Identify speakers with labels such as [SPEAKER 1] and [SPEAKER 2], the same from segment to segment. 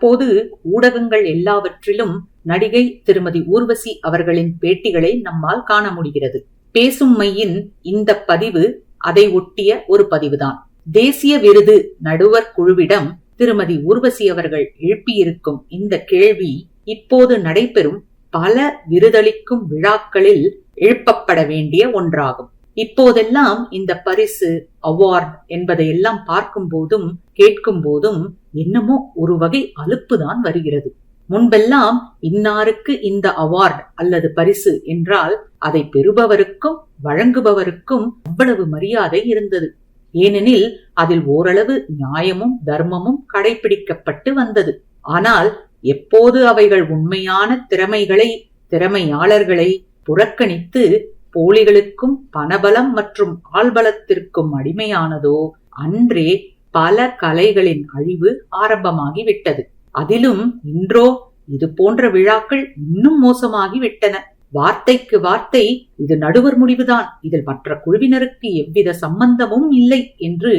[SPEAKER 1] தற்போது ஊடகங்கள் எல்லாவற்றிலும் நடிகை திருமதி ஊர்வசி அவர்களின் பேட்டிகளை நம்மால் காண முடிகிறது. பேசும் மையின் இந்த பதிவு அதை ஒட்டிய ஒரு பதிவுதான். தேசிய விருது நடுவர் குழுவிடம் திருமதி ஊர்வசி அவர்கள் எழுப்பியிருக்கும் இந்த கேள்வி இப்போது நடைபெறும் பல விருதளிக்கும் விழாக்களில் எழுப்பப்பட வேண்டிய ஒன்றாகும். இப்போதெல்லாம் இந்த பரிசு, அவார்ட் என்பதையெல்லாம் பார்க்கும் போதும் கேட்கும் போதும் என்னமோ ஒரு வகை அலுப்புதான் வருகிறது. முன்பெல்லாம் இன்னாருக்கு இந்த அவார்ட் அல்லது பரிசு என்றால் அதை பெறுபவருக்கும் வழங்குபவருக்கும் அவ்வளவு மரியாதை இருந்தது. ஏனெனில் அதில் ஓரளவு நியாயமும் தர்மமும் கடைபிடிக்கப்பட்டு வந்தது. ஆனால் எப்போது அவைகள் உண்மையான திறமையாளர்களை புறக்கணித்து போலிகளுக்கும் பணபலம் மற்றும் ஆள்பலத்திற்கும் அடிமையானதோ அன்றே பல கலைகளின் அழிவு ஆரம்பமாகிவிட்டது. அதிலும் இன்றோ இது போன்ற விழாக்கள் இன்னும் மோசமாகிவிட்டன. வார்த்தைக்கு வார்த்தை இது நடுவர் முடிவுதான், இதில் மற்ற குழுவினருக்கு எவ்வித சம்பந்தமும் இல்லை என்று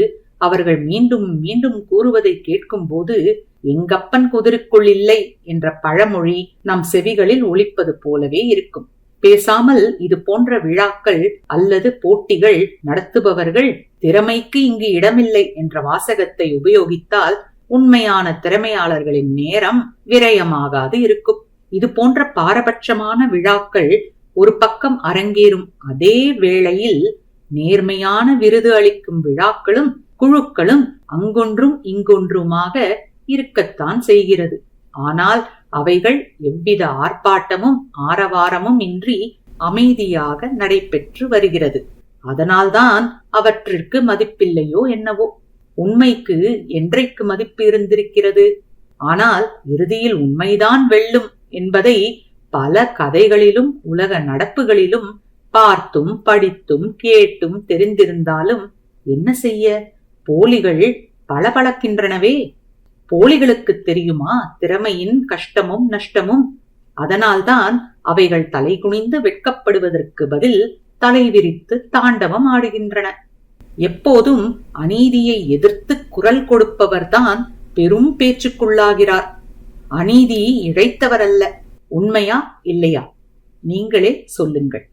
[SPEAKER 1] அவர்கள் மீண்டும் மீண்டும் கூறுவதை கேட்கும் போது எங்கப்பன் குதிருக்குள் இல்லை என்ற பழமொழி நம் செவிகளில் ஒலிப்பது போலவே இருக்கும். பேசாமல் இது போன்ற விழாக்கள் அல்லது போட்டிகள் நடத்துபவர்கள் திறமைக்கு இங்கு இடமில்லை என்ற வாசகத்தை உபயோகித்தால் உண்மையான திறமையாளர்களின் நேரம் விரயமாகாது இருக்கும். இது போன்ற பாரபட்சமான விழாக்கள் ஒரு பக்கம் அரங்கேறும் அதே வேளையில் நேர்மையான விருது அளிக்கும் விழாக்களும் குழுக்களும் அங்கொன்றும் இங்கொன்றுமாக இருக்கத்தான் செய்கிறது. ஆனால் அவைகள் எவ்வித ஆர்ப்பாட்டமும் ஆரவாரமும் இன்றி அமைதியாக நடைபெற்று வருகிறது. அதனால்தான் அவற்றிற்கு மதிப்பில்லையோ என்னவோ. உண்மைக்கு என்றைக்கு மதிப்பு இருந்திருக்கிறது? ஆனால் இறுதியில் உண்மைதான் வெல்லும் என்பதை பல கதைகளிலும் உலக நடப்புகளிலும் பார்த்தும் படித்தும் கேட்டும் தெரிந்திருந்தாலும் என்ன செய்ய? போலிகள் பளபளக்கின்றனவே. போலிகளுக்கு தெரியுமா திறமையின் கஷ்டமும் நஷ்டமும்? அதனால்தான் அவைகள் தலை குனிந்து வெட்கப்படுவதற்கு பதில் தலை விரித்து தாண்டவம் ஆடுகின்றன. எப்போதும் அநீதியை எதிர்த்து குரல் கொடுப்பவர்தான் பெரும் பேச்சுக்குள்ளாகிறார். அநீதி இழைத்தவரல்ல. உண்மையா இல்லையா? நீங்களே சொல்லுங்கள்.